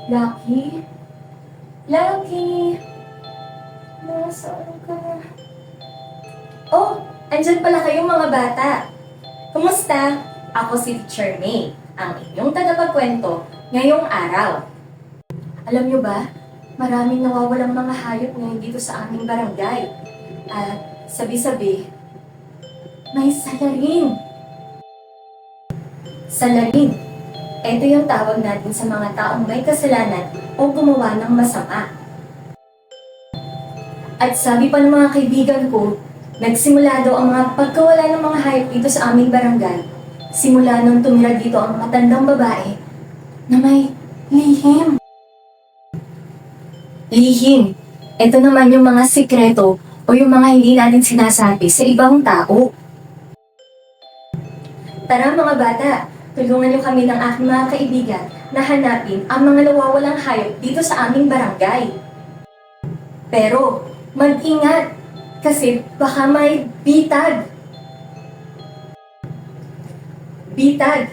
Lucky? Lucky? Nasaan ka? Oh, andyan pala kayong mga bata. Kumusta? Ako si Teacher May, ang inyong tagapagkwento ngayong araw. Alam nyo ba, maraming nawawalang mga hayop ngayon dito sa aming barangay. At sabi-sabi, may salarin. Salarin. Ito yung tawag natin sa mga taong may kasalanan o gumawa ng masama. At sabi pa ng mga kaibigan ko, nagsimula daw ang mga pagkawala ng mga hayop dito sa aming barangay. Simula nung tumira dito ang matandang babae na may lihim. Lihim. Ito naman yung mga sikreto o yung mga hindi natin sinasabi sa ibang tao. Tara mga bata, tulungan niyo kami ng aking mga kaibigan na hanapin ang mga nawawalang hayop dito sa aming barangay. Pero, mag-ingat kasi baka may bitag. Bitag.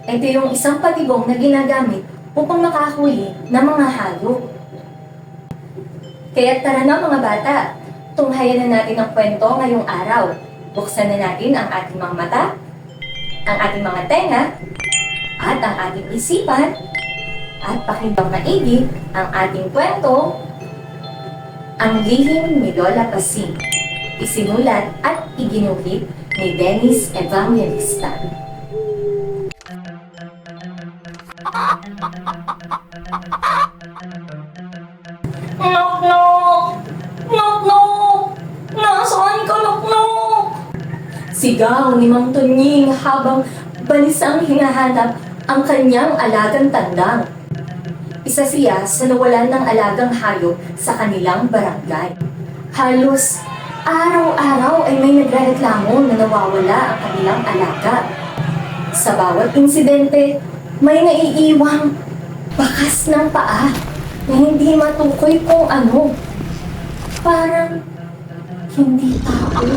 Ito yung isang patibong na ginagamit upang makahuli ng mga hayop. Kaya tara na mga bata, tunghayan na natin ang kwento ngayong araw. Buksan na natin ang ating mga mata, ang ating mga tenga, at ang ating isipan, at pakinggang maigi ang ating kwento, Ang Lihim ni Lola Pasing, isinulat at iginuhit ni Dennis Evangelista. Nok-nok! Nok-nok! Nasaan ka, Nok-nok? Sigaw ni Mang Tunying habang balisang hinahanap ang kanyang alagang tandang. Isa siya sa nawalan ng alagang hayop sa kanilang barangay. Halos araw-araw ay may nagrereklamo na nawawala ang kanilang alaga. Sa bawat insidente, may naiiwang bakas ng paa na hindi matukoy kung ano. Parang hindi tao.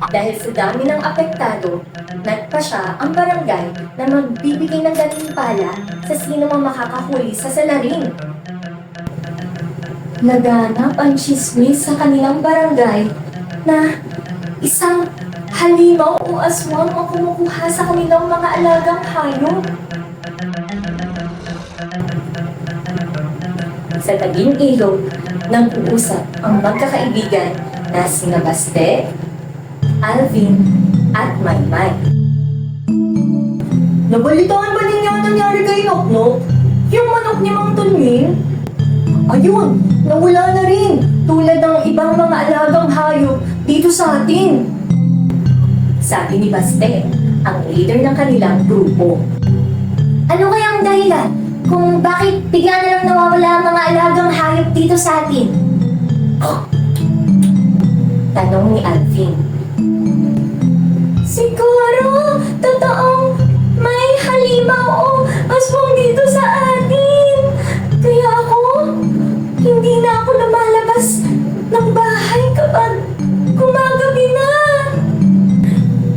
Dahil sa dami ng apektado, nagpasya ang barangay na magbibigay ng gantimpala sa sino mang makakahuli sa salarin. Naganap ang tsismis sa kanilang barangay na isang halimaw o aswang ang kumukuha sa kanilang mga alagang hayop. Sa taging ilog, nag-uusap ang magkakaibigan na sina Baste, Alvin, at Maymay. Nabalitaan ba ninyo ang nangyari kay Noknok? Yung manok ni Mang Tunwing? Ayun, nawala na rin, tulad ng ibang mga alagang hayop dito sa atin. Sabi ni Baste, ang leader ng kanilang grupo. Ano kayang dahilan kung bakit bigla na lang nawawala ang mga alagang hayop dito sa atin? Tanong ni Alvin. Siguro, totoong may halimaw o aswang dito sa atin. Kaya ako, hindi na ako lumalabas ng bahay kapag gumagabi na.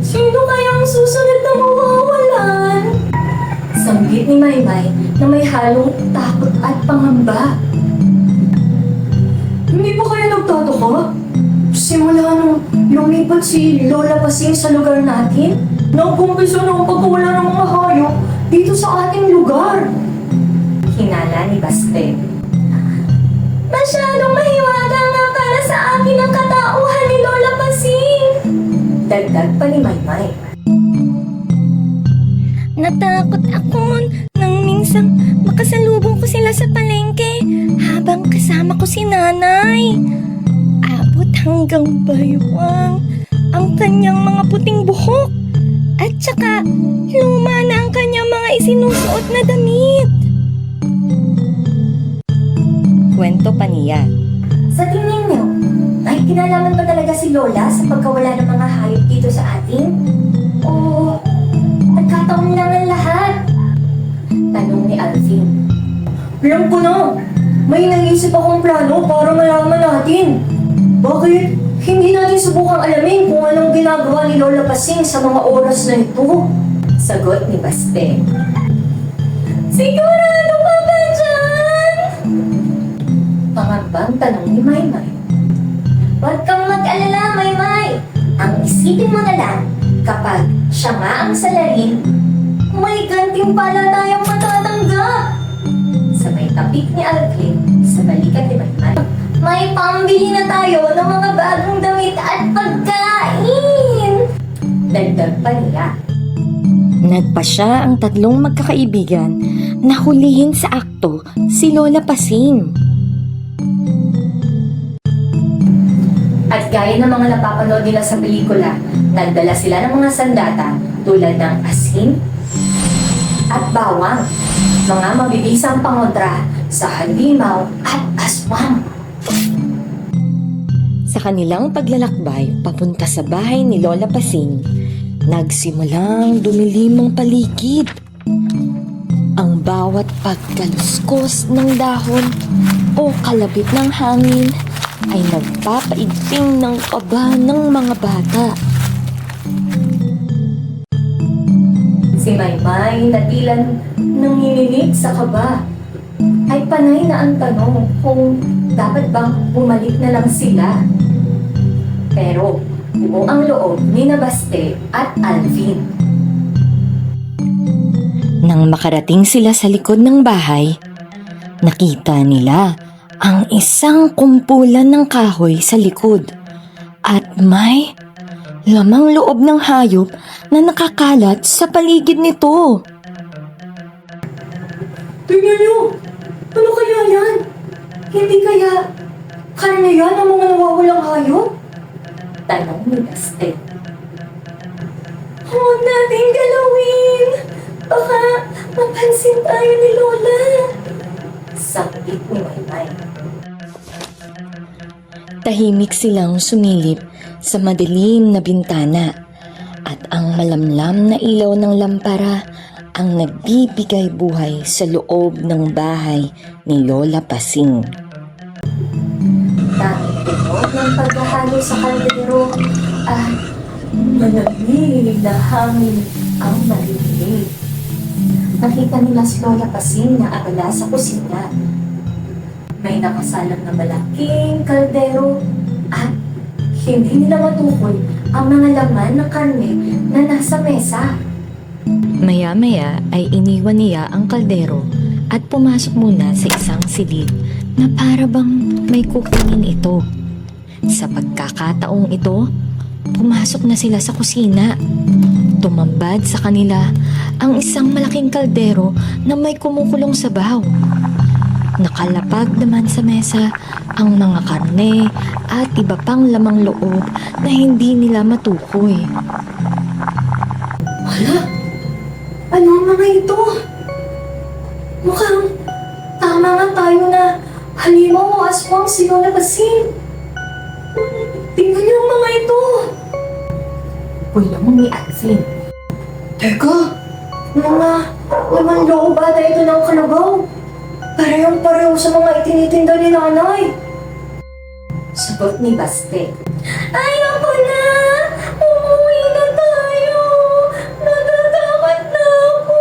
Sino kayang susunod na mawawalan? Sanggit ni Maymay na may halong takot at pangamba. Hindi pa kayo nagtotoko? Simula nung lumipat si Lola Pasing sa lugar natin, nag-umpisa na ang pagkawala ng mga hayop dito sa ating lugar. Hinala ni Baste. Masyadong mahiwaga nga para sa akin ang katauhan ni Lola Pasing. Dagdag pa ni Maymay. Natakot ako nang minsang makasalubong ko sila sa palengke habang kasama ko si nanay. Abot hanggang baywang ang kanyang mga puting buhok at saka luma na ang kanyang mga isinusuot na damit. Kwento pa niya. Sa tingin niyo, may kinalaman ba talaga si Lola sa pagkawala ng mga hayop dito sa atin? O nagkataon lang ang lahat? Tanong ni Alvin. Alam ko na! May naisip akong plano para malaman natin. Bakit hindi natin subukang alamin kung anong ginagawa ni Lola Pasing sa mga oras na ito? Sagot ni Baste. Sigurado ka ba dyan? Pangambang tanong ni Maymay. Huwag kang mag-alala, Maymay. Ang isipin mo na lang, kapag siya nga ang salarin, may gantimpala tayong matatanggap. Sabay tapik ni Alvin sa balikat ni Maymay. May pambili na tayo ng mga bagong damit at pagkain! Dagdag pa niya. Nagpasya ang tatlong magkakaibigan na hulihin sa akto si Lola Pasing. At gaya ng mga napapanood nila sa pelikula, nagdala sila ng mga sandata tulad ng asin at bawang, mga mabibisang pangontra sa halimaw at aswang. Sa kanilang paglalakbay papunta sa bahay ni Lola Pasing, nagsimulang dumilim ang paligid. Ang bawat pagkaluskos ng dahon o kalabit ng hangin ay nagpapaigting ng kaba ng mga bata. Si Maymay na tila nanginginig sa kaba ay panay na ang tanong kung dapat bang bumalik na lang sila. Pero buo ang loob ni Baste at Alvin. Nang makarating sila sa likod ng bahay, nakita nila ang isang kumpulan ng kahoy sa likod at may lamang loob ng hayop na nakakalat sa paligid nito. Tingnan niyo! Ano kaya yan? Hindi kaya karne yan ang mga nawawalang hayop? Tanong ni Baste. Huwag natin galawin! Baka mapansin tayo ni Lola! Sakit ni Maymay. Tahimik silang sumilip sa madilim na bintana at ang malamlam na ilaw ng lampara ang nagbibigay buhay sa loob ng bahay ni Lola Pasing. Tanging tunog ng paghahalo sa kaldero at manamig na hangin ang marinig. Nakita nila si Lola Pasing na abala sa kusina. May nakasalang na malaking kaldero at hindi nila matukoy ang mga laman ng karne na nasa mesa. Maya-maya ay iniwan niya ang kaldero at pumasok muna sa isang silid na para bang may kukunin ito. Sa pagkakataong ito, pumasok na sila sa kusina. Tumambad sa kanila ang isang malaking kaldero na may kumukulong sabaw. Nakalapag naman sa mesa ang mga karne at iba pang lamang loob na hindi nila matukoy. Hala! Ano ang mga ito? Mukhang tama nga tayo na halimaw o aswang si Lola Pasing. Tingnan niyo ang mga ito. Bulong ni Alvin. Teka, mga laman loob ata ito ng kalabaw. Parehong-pareho sa mga itinitinda ni Nanay. Sagot ni Baste. Ayoko na! Umuwi na tayo! Natatakot na ako!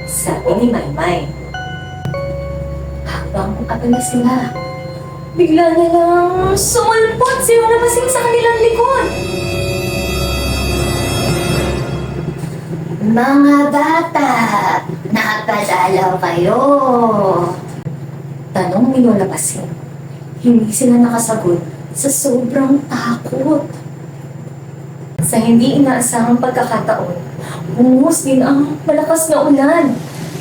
Sabi ni Maymay. Habang abala sila, bigla na lang sumulpot si Lola Pasing sa kanilang likod. Mga bata, napadalaw kayo. Tanong ni Lola Pasing. Hindi sila nakasagot sa sobrang takot. Sa hindi inaasahang pagkakataon, bumuhos din ang malakas na ulan.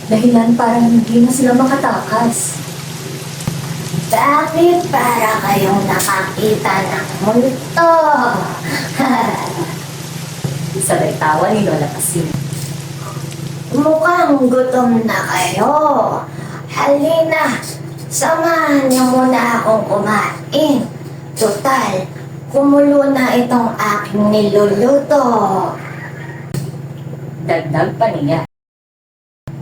Dahilan para hindi na sila makatakas. Bakit para kayong nakakita ng multo? Sabay tawa ni Lola Pasing. Mukhang gutom na kayo. Halina, samahan niyo muna akong kumain. Total, kumulo na itong aking niluluto. Dagdag pa niya.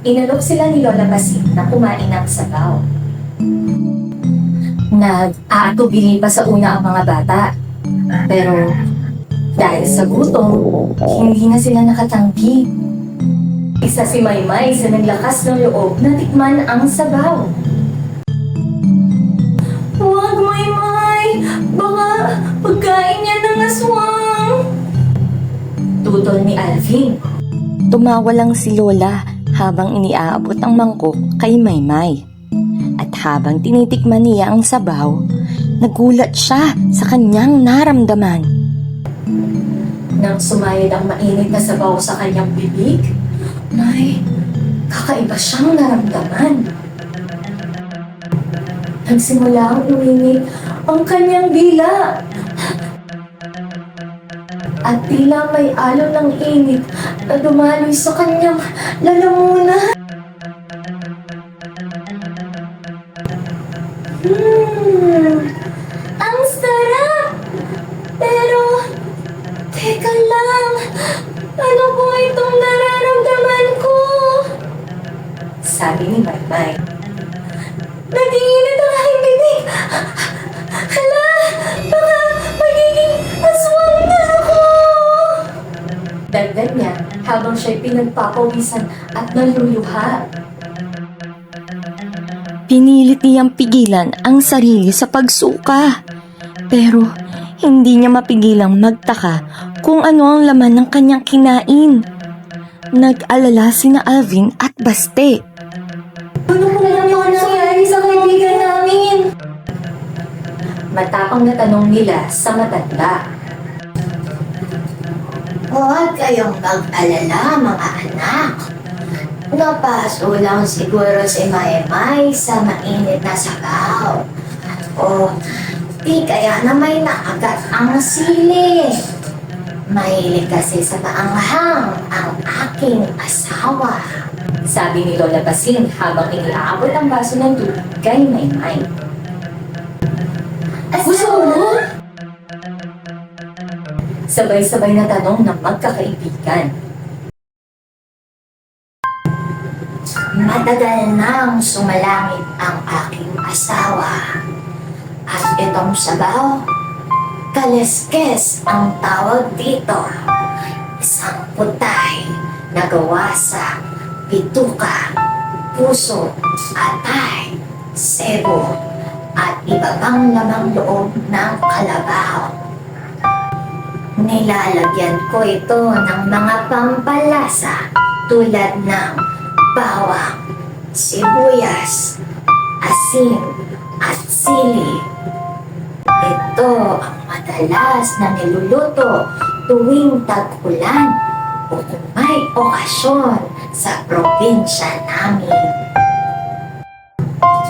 Inalok sila ni Lola Pasing na kumain ng sabaw. Nag-aatubili pa sa una ang mga bata. Pero dahil sa gutom, hindi na sila nakatanggi. Isa si Maymay sa naglakas ng loob na tikman ang sabaw. Huwag, Maymay! Baka pagkain niya ng aswang! Tutol ni Alvin. Tumawa lang si Lola habang iniaabot ang mangkok kay Maymay. At habang tinitikman niya ang sabaw, nagulat siya sa kanyang naramdaman. Nang sumayad ang mainit na sabaw sa kanyang bibig, may kakaiba siyang naramdaman. Nagsimula ang uminit ang kanyang dila. At tila may alon ng init na dumaloy sa kanyang lalamunan. Ang sarap! Pero, teka lang, ano po itong nararamdaman ko? Sabi ni Maymay. Nag-iinit ang aking bibig! Hala! Baka magiging aswang na ako! Dagdag niya habang siya'y pinagpapawisan at naluluha. Pinilit niyang pigilan ang sarili sa pagsuka. Pero hindi niya mapigilang magtaka kung ano ang laman ng kanyang kinain. Nag-alala sina Alvin at Baste. Ano po naman yung nangyari sa kaibigan namin? Matapang na tanong nila sa matanda. Huwag kayong mag-alala, mga anak. Napaso lang siguro si Maymay sa mainit na sabaw. O, di kaya na may naagat ang sili. Mahilig kasi sa maanghang ang aking asawa. Sabi ni Lola Basing habang iniaabot ang baso ng tubig kay Maymay. Gusto mo? Sabay-sabay na tanong ng magkakaibigan. Matagal nang sumalangit ang aking asawa. At itong sabaw, kaleskes ang tawag dito. Isang putay na gawa sa bituka, puso, atay, sebo, at iba pang lamang loob ng kalabaw. Nilalagyan ko ito ng mga pampalasa tulad ng bawang, sibuyas, asin, at sili. Ito ang madalas na niluluto tuwing tag-ulan o kung may okasyon sa probinsya namin.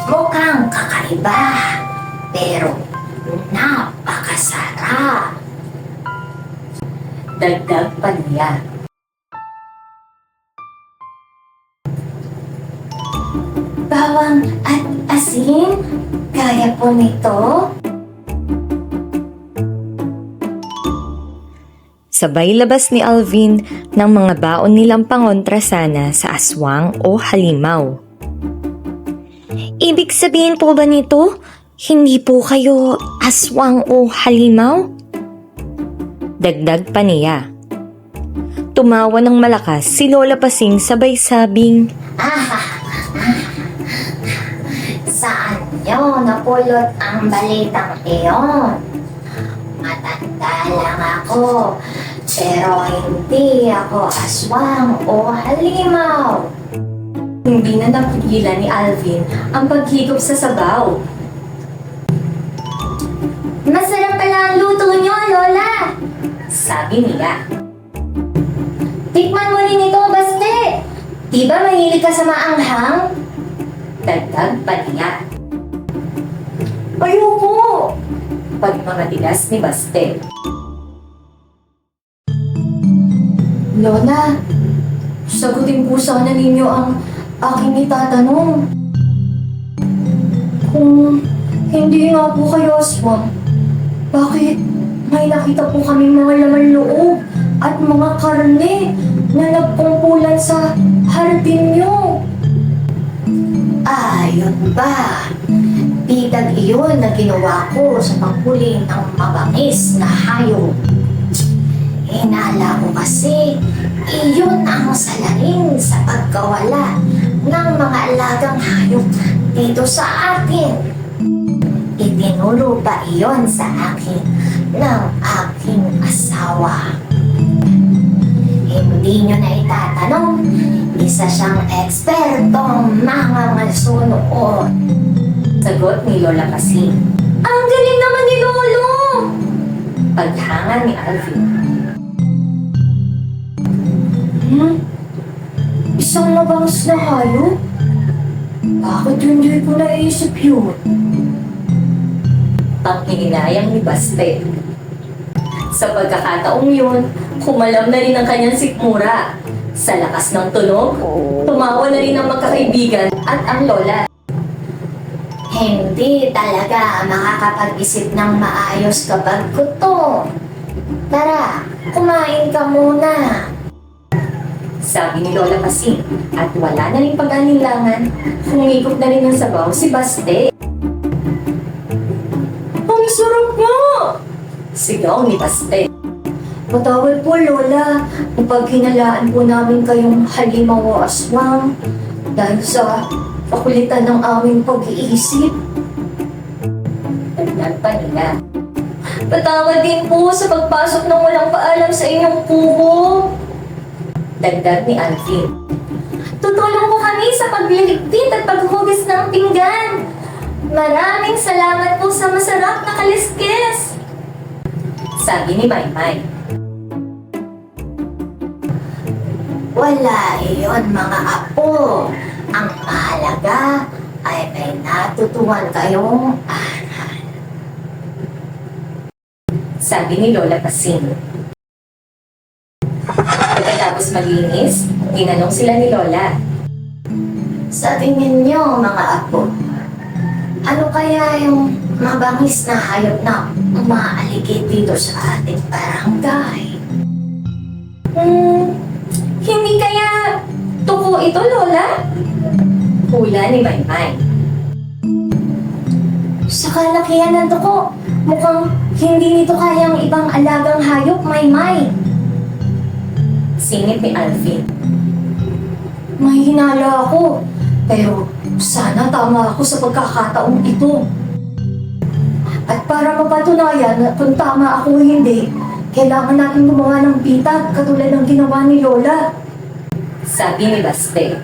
Mukhang kakaiba, pero napakasarap. Dagdag pa niya. Bawang at asin? Kaya po nito? Sabay labas ni Alvin ng mga baon nilang pangontra sana sa aswang o halimaw. Ibig sabihin po ba nito, hindi po kayo aswang o halimaw? Dagdag pa niya. Tumawa ng malakas si Lola Pasing sabay sabing, Saan nyo napulot ang balitang iyon? Matanda lang ako, pero hindi ako aswang o halimaw. Hindi na napigilan ni Alvin ang paghigop sa sabaw. Masarap pala ang luto nyo, Lola! Sabi niya. Tikman mo rin ito, Baste! Di ba mahilig ka sa maanghang? Dagdag pa niya. Ayoko! Pagmamatigas ni Baste. Lola, sagutin po sana ninyo ang aking itatanong. Kung hindi nga po kayo aswang, bakit may nakita po kaming mga laman loob at mga karne na nagpungkulan sa hardin nyo? Ayun ba? Bitag iyon na ginawa ko sa panghuli ng mabangis na hayop. Hinala ko kasi iyon ang salarin sa pagkawala ng mga alagang hayop dito sa atin. Itinuro pa iyon sa akin ng aking asawa. Hindi nyo na itatanong, isa siyang ekspertong mangangasunood. Sagot ni Lola Pasing. Ang galing naman ni Lolo! Paghanga ni Alvin. Isang mabangis na hayop? Bakit hindi ko naisip yun? Panghihinayang ni Baste. Sa pagkakataong yun, kumalam na rin ang kanyang sikmura. Sa lakas ng tunog, tumawa na rin ang magkakaibigan at ang lola. Hindi talaga makakapag-isip ng maayos kapag gutom. Tara, kumain ka muna. Sabi ni Lola Pasing at wala na rin pag-anilangan, humigop na rin ng sabaw si Baste. Ang sarap nga! Sigaw ni Baste. Patawad po, Lola, kapag hinalaan po namin kayong halimaw o aswang dahil sa pakulitan ng aming pag-iisip. Dagdag pa nila. Patawad din po sa pagpasok ng walang paalam sa inyong kubo. Dagdag ni Alvin. Tutulong po kami sa pagliligpit at paghuhugis ng pinggan. Maraming salamat po sa masarap na kaliskis. Sabi ni Maymay. Wala iyon, mga apo. Ang mahalaga ay may natutuhan kayong aral. Sabi ni Lola Pasing. Pagkatapos maglinis, tinanong sila ni Lola. Sa tingin niyo, mga apo, ano kaya yung mabangis na hayop na umaaligid dito sa ating barangay? Hindi kaya tuko ito, Lola? Hula ni Maymay. Sa kalakihan ng tuko, mukhang hindi nito kayang ibang alagang hayop, Maymay. Singit ni Alvin. May hinala ako, pero sana tama ako sa pagkakataong ito. At para mapatunayan na kung tama ako o hindi, kailangan natin gumawa ng bitag katulad ng ginawa ni Lola. Sabi ni Baste.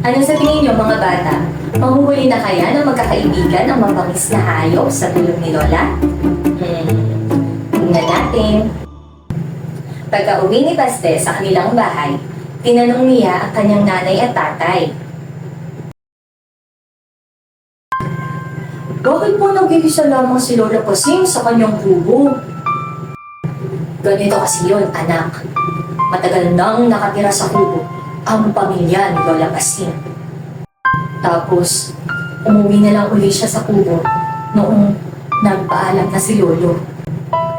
Ano sa tingin niyo, mga bata? Mahuhuli na kaya ng magkakaibigan ang mabangis na hayop sa tulong ni Lola? Tingnan natin. Pagka-uwi ni Baste sa kanilang bahay, tinanong niya ang kanyang nanay at tatay. Bakit po nag-iisa lamang si Lola Pasing sa kanyang kubo? Ganito kasi yun, anak. Matagal nang nakatira sa kubo ang pamilya ni Lola Pasing. Tapos, umuwi na lang uli siya sa kubo noong nagpaalam na si Lolo.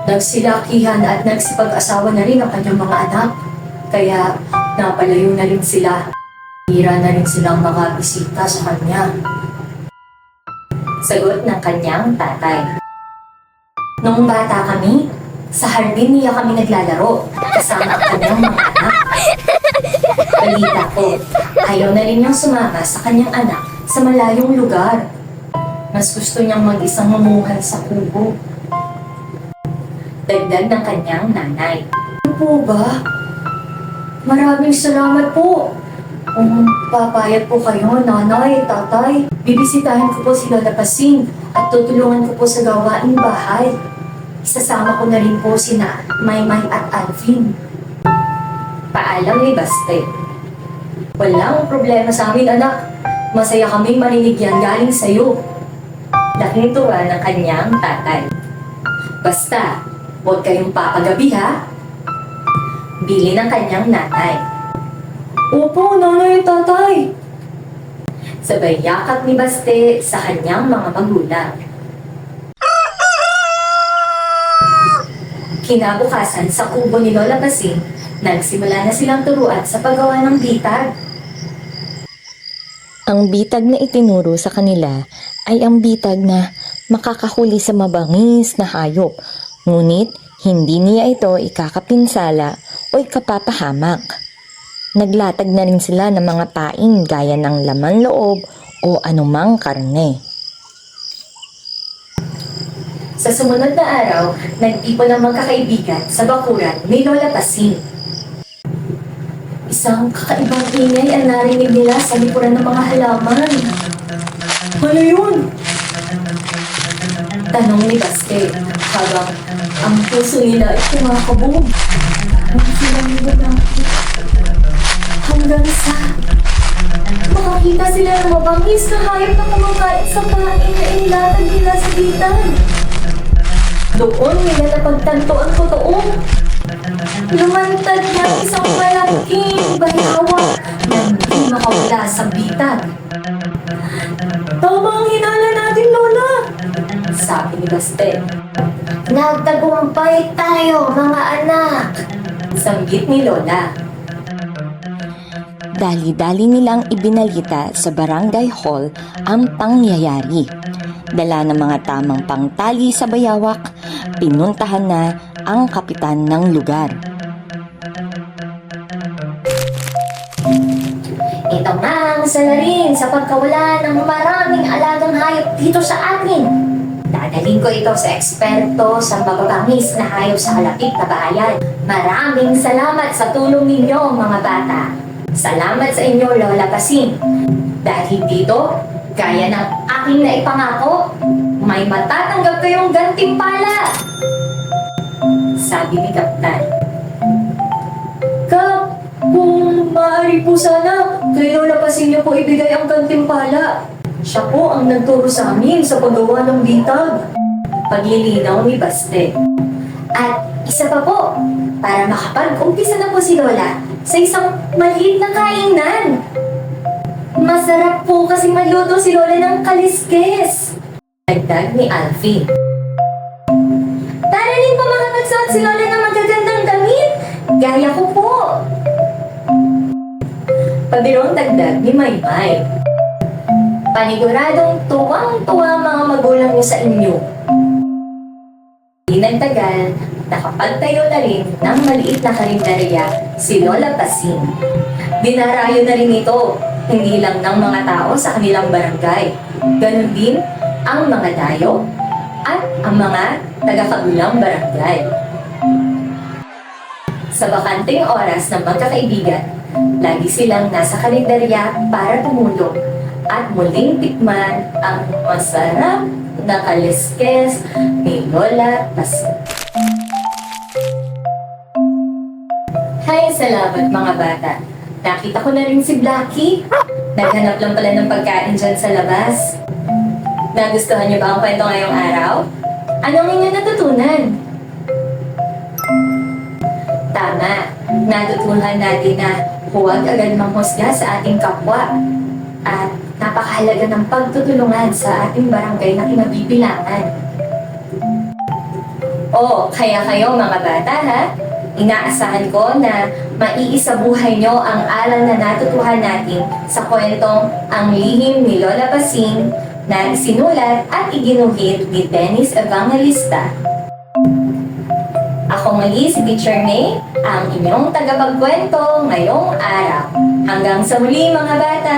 Nagsilakihan at nagsipag-asawa na rin ang kanyang mga anak. Kaya napalayo na rin sila. Hira na rin silang makabisita sa kanya. Sagot ng kanyang tatay. Noong bata kami, sa hardin niya kami naglalaro kasama ang kanyang mga anak. Balita ko, ayaw na rin niyang sumama sa kanyang anak sa malayong lugar. Mas gusto niyang mag-isang mamuhay sa kubo. Dagdag ng kanyang nanay. Ano po ba? Maraming salamat po. Kung papayag po kayo, nanay, tatay, bibisitahin ko po si Lola Pasing at tutulungan ko po sa gawaing bahay. Isasama ko na rin po sina Maymay at Alvin. Paalam ni Baste. Walang problema sa amin, anak. Masaya kaming marinig yan galing sa'yo. Laking tuwa ng kanyang tatay. Basta, huwag kayong papagabi ha. Bili ng kanyang nanay. Opo, nanay, tatay. Sabay yakap ni Baste sa kanyang mga magulang. Kinabukasan sa kubo ni Lola Pasing, nagsimula na silang turuan sa paggawa ng bitag. Ang bitag na itinuro sa kanila ay ang bitag na makakahuli sa mabangis na hayop, ngunit hindi niya ito ikakapinsala o ikapapahamak. Naglatag na rin sila ng mga pain gaya ng laman loob o anumang karne. Sa sumunod na araw, nag-ipon ang magkakaibigan sa bakuran ni Lola Pasing. Isang kakaibang ingay ang narinig nila sa likuran ng mga halaman. Ano yun? Tanong ni Baste habang ang puso nila ay kumakabog. Parang silang nilalapit. Hanggang sa makakita sila ng mabangis na hayop na kumakain sa pain na inilatag nila sa bitan. Doon nila napagtanto ang totoo. Lumantad na isang malaking bayawa na hindi makawala sa bitan. Tama ang hinala natin, Lola! Sabi ni Baste. Nagtagumpay tayo, mga anak. Sanggit ni Lola. Dali-dali nilang ibinalita sa barangay hall ang pangyayari. Dala ng mga tamang pangtali sa bayawak, pinuntahan na ang kapitan ng lugar. Ito nga ang salarin sa pagkawala ng maraming alagang hayop dito sa atin. Dadalhin ko ito sa eksperto sa mababangis na hayop sa kalapit na bahayan. Maraming salamat sa tulong ninyo, mga bata. Salamat sa inyo, Lola Pasing. Dahil dito, gaya ng aking naipangako, may matatanggap kayong gantimpala. Sabi ni Kapitan. Kap, kung maaari po sana, kay Lola Pasing niyo po ibigay ang gantimpala. Siya po ang nagturo sa amin sa paggawa ng bitag. Paglilinaw ni Baste. At isa pa po, para makapag-umpisa na po si Lola sa isang maliit na kainan. Masarap po kasi magluto si Lola ng kaliskes. Dagdag ni Alfie. Tara rin po makapagsuot si Lola ng magagandang damit. Gaya ko po. Pabirong dagdag ni Maymay. Paniguradong tuwang-tuwa ang mga magulang niyo sa inyo. Di nagtagal, nakapagtayo na rin ng maliit na karinderya si Lola Pasing. Dinarayo na rin ito, hindi lang ng mga tao sa kanilang barangay. Ganon din ang mga dayo at ang mga taga-kagulang barangay. Sa bakanting oras ng magkakaibigan, lagi silang nasa karinderya para tumulong at muling tikman ang masarap na kaliskes ni Lola Pasing. Hay, salamat mga bata. Nakita ko na rin si Blackie. Naghanap lang pala ng pagkain dyan sa labas. Nagustuhan niyo ba ang kwento ngayong araw? Anong inyong natutunan? Tama, natutunan natin na huwag agad manghusga sa ating kapwa. At napakahalaga ng pagtutulungan sa ating barangay na kinabibilangan. Kaya kayo mga bata ha, inaasahan ko na maiisabuhay nyo ang aral na natutuhan natin sa kwentong Ang Lihim ni Lola Pasing na sinulat at iginuhit ni Dennis Evangelista. Ako muli si Teacher May, ang inyong tagapagkwento ngayong araw. Hanggang sa muli mga bata!